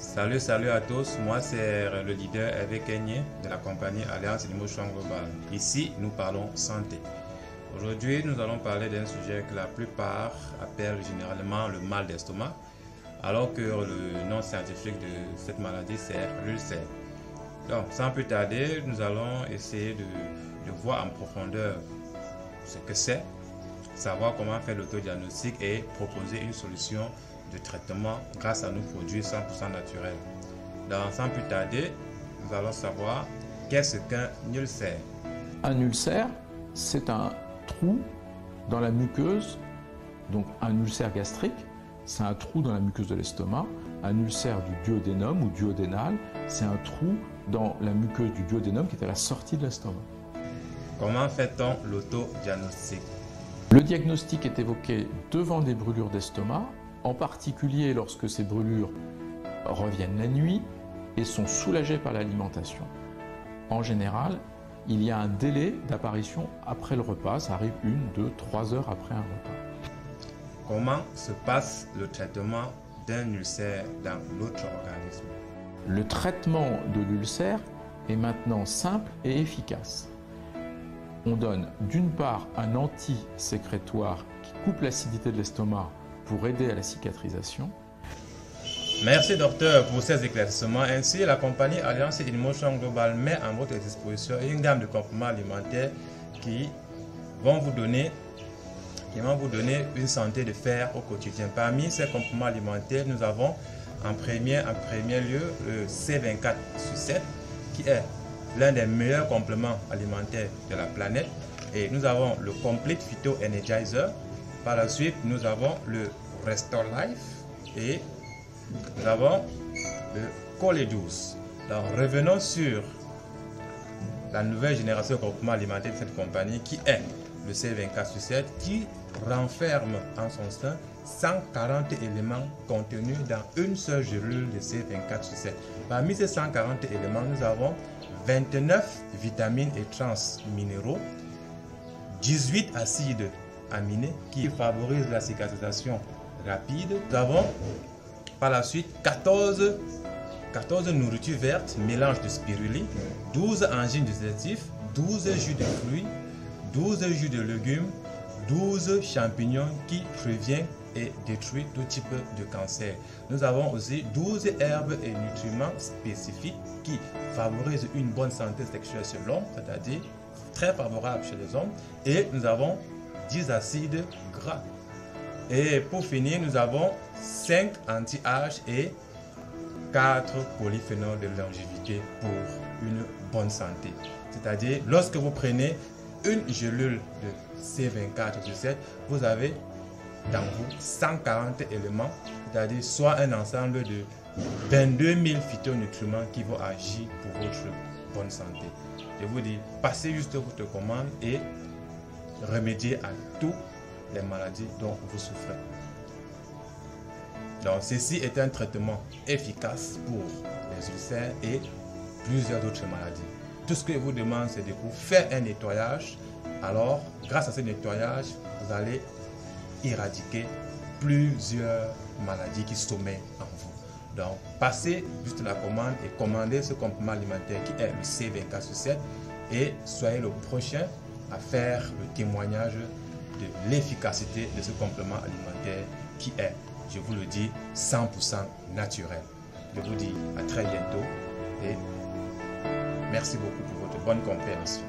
Salut à tous, moi c'est le leader Hervé Kenyé de la compagnie Alliance Emotion Global. Ici, nous parlons santé. Aujourd'hui, nous allons parler d'un sujet que la plupart appellent généralement le mal d'estomac, alors que le nom scientifique de cette maladie c'est l'ulcère. Donc, sans plus tarder, nous allons essayer de voir en profondeur ce que c'est, savoir comment faire l'autodiagnostic et proposer une solution de traitement grâce à nos produits 100% naturels. Donc, sans plus tarder, nous allons savoir qu'est-ce qu'un ulcère. Un ulcère, c'est un trou dans la muqueuse, donc un ulcère gastrique, c'est un trou dans la muqueuse de l'estomac. Un ulcère du duodénum ou duodénal, c'est un trou dans la muqueuse du duodénum qui est à la sortie de l'estomac. Comment fait-on l'autodiagnostic? Le diagnostic est évoqué devant des brûlures d'estomac, en particulier lorsque ces brûlures reviennent la nuit et sont soulagées par l'alimentation. En général, il y a un délai d'apparition après le repas, ça arrive 1, 2, 3 heures après un repas. Comment se passe le traitement d'un ulcère dans notre organisme? Le traitement de l'ulcère est maintenant simple et efficace. On donne d'une part un antisécrétoire qui coupe l'acidité de l'estomac pour aider à la cicatrisation. Merci docteur pour ces éclaircissements. Ainsi, la compagnie Alliance Emotion Global met à votre disposition une gamme de compléments alimentaires qui vont vous donner une santé de fer au quotidien. Parmi ces compléments alimentaires, nous avons en premier lieu le C24/7 qui est l'un des meilleurs compléments alimentaires de la planète. Et nous avons le Complete Phyto Energizer. Par la suite, nous avons le Restore Life et nous avons le Choleduz. Alors, revenons sur la nouvelle génération de compléments alimentaires de cette compagnie qui est le C24/7 qui renferme en son sein 140 éléments contenus dans une seule gélule de C24/7. Parmi ces 140 éléments, nous avons 29 vitamines et transminéraux, 18 acides aminés qui favorisent la cicatrisation rapide. Nous avons par la suite 14 nourritures vertes, mélange de spiruline, 12 enzymes digestifs, 12 jus de fruits, 12 jus de légumes, 12 champignons qui préviennent et détruisent tout type de cancer. Nous avons aussi 12 herbes et nutriments spécifiques qui favorisent une bonne santé sexuelle chez l'homme, c'est-à-dire très favorable chez les hommes. Et nous avons 10 acides gras. Et pour finir, nous avons 5 anti-âge et 4 polyphénols de longévité pour une bonne santé. C'est-à-dire, lorsque vous prenez une gélule de C24/7, vous avez dans vous 140 éléments, c'est-à-dire soit un ensemble de 22 000 phytonutriments qui vont agir pour votre bonne santé. Je vous dis, passez juste votre commande et remédiez à toutes les maladies dont vous souffrez. Donc, ceci est un traitement efficace pour les ulcères et plusieurs autres maladies. Tout ce que je vous demande, c'est de vous faire un nettoyage. Alors, grâce à ce nettoyage, vous allez éradiquer plusieurs maladies qui sommeillent en vous. Donc, passez juste la commande et commandez ce complément alimentaire qui est le C24/7 et soyez le prochain à faire le témoignage de l'efficacité de ce complément alimentaire qui est, je vous le dis, 100% naturel. Je vous dis à très bientôt et merci beaucoup pour votre bonne compréhension.